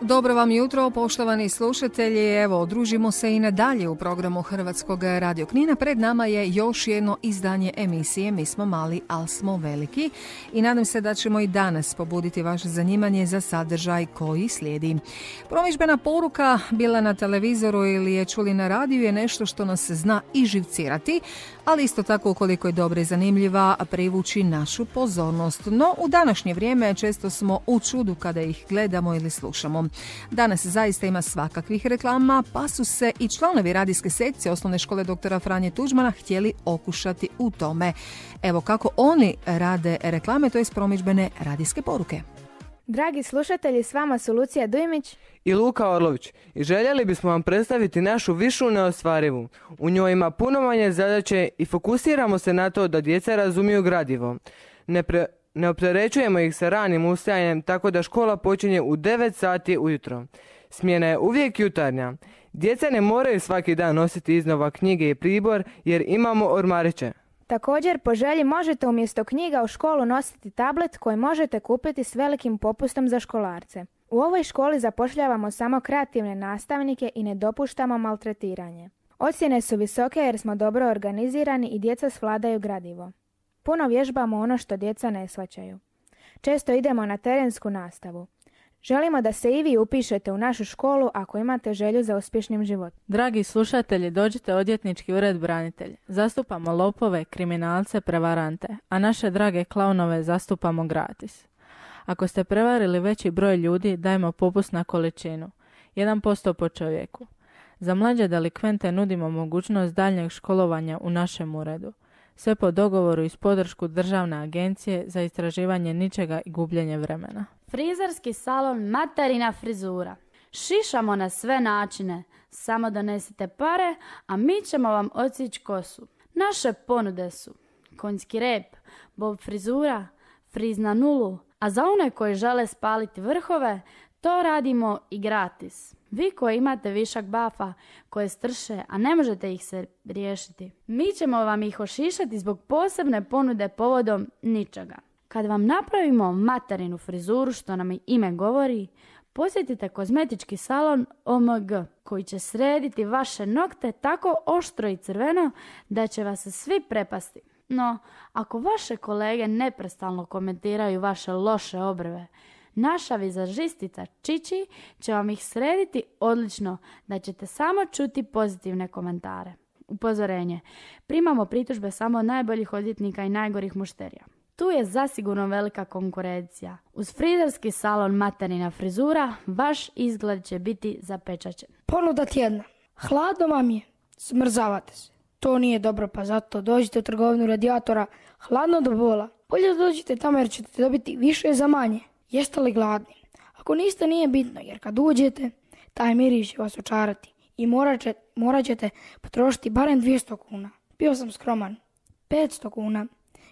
Dobro vam jutro, poštovani slušatelji. Evo, družimo se i nadalje u programu Hrvatskog radio Knina. Pred nama je još jedno izdanje emisije Mi smo mali, al smo veliki. I nadam se da ćemo i danas pobuditi vaše zanimanje za sadržaj koji slijedi. Promidžbena poruka, bila na televizoru ili je čuli na radiju, je nešto što nas zna i živcirati, ali isto tako, ukoliko je dobra i zanimljiva, privući našu pozornost. No, u današnje vrijeme često smo u čudu kada ih gledamo ili slušamo. Danas zaista ima svakakvih reklama, pa su se i članovi radijske sekcije Osnovne škole doktora Franje Tuđmana htjeli okušati u tome. Evo kako oni rade reklame, to je promidžbene radijske poruke. Dragi slušatelji, s vama su Lucija Dujmić i Luka Orlović i željeli bismo vam predstaviti našu višu neostvarivu. U njoj ima puno manje zadaće i fokusiramo se na to da djeca razumiju gradivo. Ne opterećujemo ih sa ranim ustajanjem, tako da škola počinje u 9 sati ujutro. Smjena je uvijek jutarnja. Djeca ne moraju svaki dan nositi iznova knjige i pribor jer imamo ormariće. Također, po želji možete umjesto knjiga u školu nositi tablet koji možete kupiti s velikim popustom za školarce. U ovoj školi zapošljavamo samo kreativne nastavnike i ne dopuštamo maltretiranje. Ocjene su visoke jer smo dobro organizirani i djeca svladaju gradivo. Puno vježbamo ono što djeca ne shvaćaju. Često idemo na terensku nastavu. Želimo da se i vi upišete u našu školu ako imate želju za uspješnim životom. Dragi slušatelji, dođite u odvjetnički ured Branitelj. Zastupamo lopove, kriminalce, prevarante, a naše drage klaunove zastupamo gratis. Ako ste prevarili veći broj ljudi, dajmo popust na količinu. 1% po čovjeku. Za mlađe delikvente nudimo mogućnost daljnjeg školovanja u našem uredu. Sve po dogovoru iz podršku Državne agencije za istraživanje ničega i gubljenje vremena. Frizerski salon Materina frizura. Šišamo na sve načine. Samo donesite pare, a mi ćemo vam odsjeći kosu. Naše ponude su konjski rep, bob frizura, friz na nulu, a za one koji žele spaliti vrhove, to radimo i gratis. Vi koji imate višak bafa koje strše, a ne možete ih se riješiti, mi ćemo vam ih ošišati zbog posebne ponude povodom ničega. Kad vam napravimo materinu frizuru, što nam i ime govori, posjetite kozmetički salon OMG, koji će srediti vaše nokte tako oštro i crveno da će vas svi prepasti. No, ako vaše kolege neprestano komentiraju vaše loše obrve, naša vizažistica Čiči će vam ih srediti odlično da ćete samo čuti pozitivne komentare. Upozorenje. Primamo pritužbe samo od najboljih odvjetnika i najgorih mušterija. Tu je zasigurno velika konkurencija. Uz frizerski salon Materina frizura, vaš izgled će biti zapečaćen. Ponuda tjedna. Hladno vam je. Smrzavate se. To nije dobro, pa zato dođite u trgovinu radijatora hladno do bola. Bolje dođite tamo jer ćete dobiti više za manje. Jeste li gladni? Ako niste, nije bitno, jer kad uđete, taj miris će vas očarati i morat ćete potrošiti barem 200 kuna. Bio sam skroman. 500 kuna,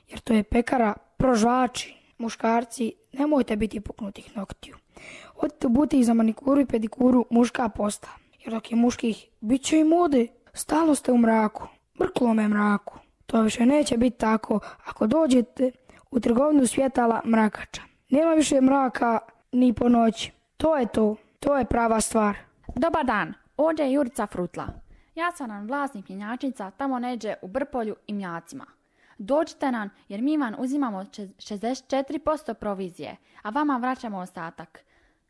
jer to je pekara prožvači. Muškarci, nemojte biti puknutih noktiju. Odite u butik za manikuru i pedikuru muška posta, jer dok je muških, bit će i mode. Stalno ste u mraku, brklome mraku. To više neće biti tako ako dođete u trgovinu svjetala mrakača. Nema više mraka ni po noći. To je prava stvar. Dobar dan, ovdje je Jurica Frutla. Ja sam nam vlasnik mjenjačnica tamo neđe u Brpolju i Mjacima. Dođite nam jer mi vam uzimamo 64% provizije, a vama vraćamo ostatak.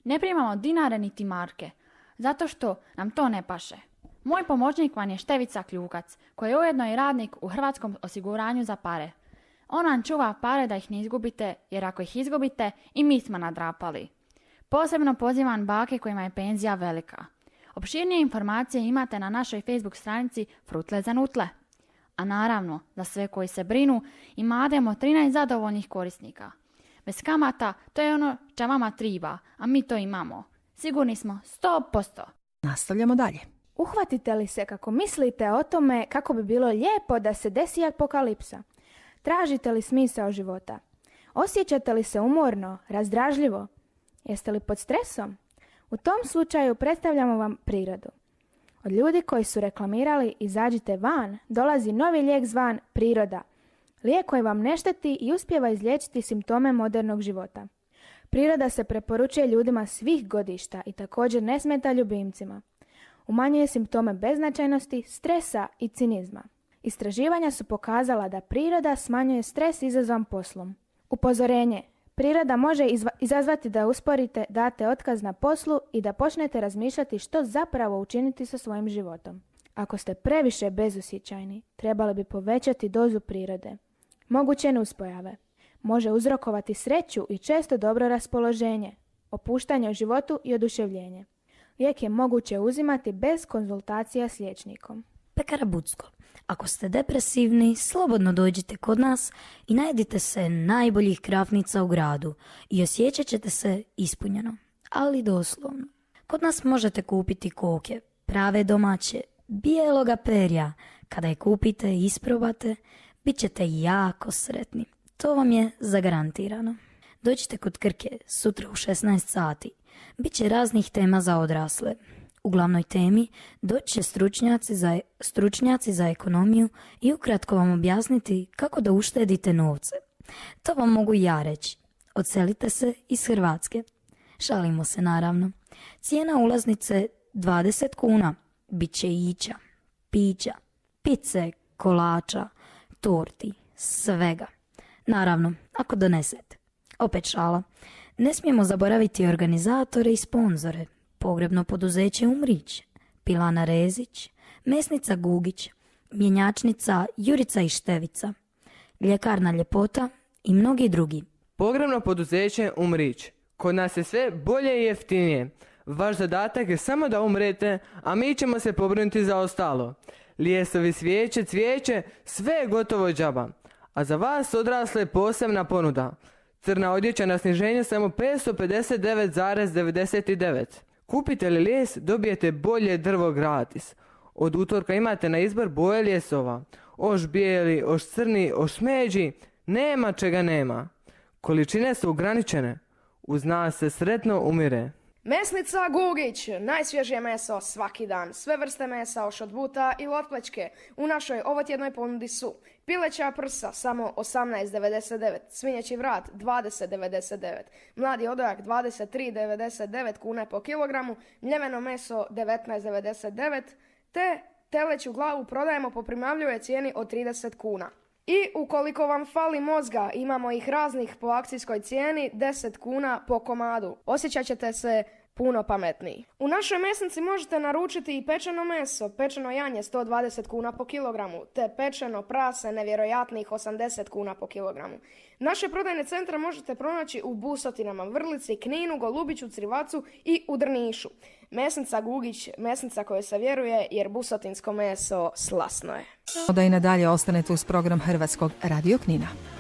Ne primamo dinare niti marke, zato što nam to ne paše. Moj pomoćnik vam je Števica Kljukac, koji je ujedno i radnik u Hrvatskom osiguranju za pare. On vam čuva pare da ih ne izgubite, jer ako ih izgubite, i mi smo nadrapali. Posebno pozivam bake kojima je penzija velika. Opširnije informacije imate na našoj Facebook stranici Frutle za nutle. A naravno, za sve koji se brinu, imademo 13 zadovoljnih korisnika. Bez kamata, to je ono što vama triba, a mi to imamo. Sigurni smo 100%. Nastavljamo dalje. Uhvatite li se kako mislite o tome kako bi bilo lijepo da se desi apokalipsa? Tražite li smisao života? Osjećate li se umorno, razdražljivo? Jeste li pod stresom? U tom slučaju predstavljamo vam prirodu. Od ljudi koji su reklamirali izađite van, dolazi novi lijek zvan priroda. Lijek koji vam ne šteti i uspijeva izliječiti simptome modernog života. Priroda se preporučuje ljudima svih godišta i također ne smeta ljubimcima. Umanjuje simptome beznačajnosti, stresa i cinizma. Istraživanja su pokazala da priroda smanjuje stres izazovan poslom. Upozorenje. Priroda može izazvati da usporite, date otkaz na poslu i da počnete razmišljati što zapravo učiniti sa svojim životom. Ako ste previše bezosjećajni, trebali bi povećati dozu prirode. Moguće nuspojave. Može uzrokovati sreću i često dobro raspoloženje, opuštanje u životu i oduševljenje. Lijek je moguće uzimati bez konzultacija s liječnikom. Pekara Bucko. Ako ste depresivni, slobodno dođite kod nas i najedite se najboljih krafnica u gradu i osjećat ćete se ispunjeno, ali doslovno. Kod nas možete kupiti koke, prave domaće, bijeloga perja. Kada je kupite i isprobate, bit ćete jako sretni. To vam je zagarantirano. Dođite kod Krke sutra u 16 sati. Biće raznih tema za odrasle. U glavnoj temi doći će stručnjaci za ekonomiju i ukratko vam objasniti kako da uštedite novce. To vam mogu i ja reći. Odselite se iz Hrvatske. Šalimo se naravno. Cijena ulaznice 20 kuna. Biće ića, pića, pice, kolača, torti, svega. Naravno, ako donesete. Opet šala. Ne smijemo zaboraviti organizatore i sponzore. Pogrebno poduzeće Umrić, Pilana Rezić, Mesnica Gugić, Mjenjačnica Jurica i Števica, Ljekarna Ljepota i mnogi drugi. Pogrebno poduzeće Umrić. Kod nas je sve bolje i jeftinije. Vaš zadatak je samo da umrete, a mi ćemo se pobrinuti za ostalo. Lijesovi, svijeće, cvijeće, sve je gotovo džaba. A za vas odrasle posebna ponuda. Crna odjeća na sniženje samo 559,99. Kupite li lijes, dobijete bolje drvo gratis. Od utorka imate na izbor boje lijesova. Oš bijeli, oš crni, oš smeđi. Nema čega nema. Količine su ograničene. Uz nas se sretno umire. Mesnica Gugić, najsvježije meso svaki dan. Sve vrste mesa od buta i lotplečke. U našoj ovotjednoj ponudi su pileća prsa samo 18,99, svinjeći vrat 20,99, mladi odojak 23,99 kuna po kilogramu, mljeveno meso 19,99, te teleću glavu prodajemo po primamljivoj cijeni od 30 kuna. I ukoliko vam fali mozga, imamo ih raznih po akcijskoj cijeni 10 kuna po komadu. Osjećat ćete se puno pametniji. U našoj mesnici možete naručiti i pečeno meso, pečeno janje 120 kuna po kilogramu, te pečeno prase nevjerojatnih 80 kuna po kilogramu. Naše prodajne centre možete pronaći u Busotinama, Vrlici, Kninu, Golubiću, Crivacu i u Drnišu. Mesnica Gugić, mesnica kojoj se vjeruje jer busotinsko meso slasno je. Da i nadalje ostanete uz program Hrvatskog Radio Knina.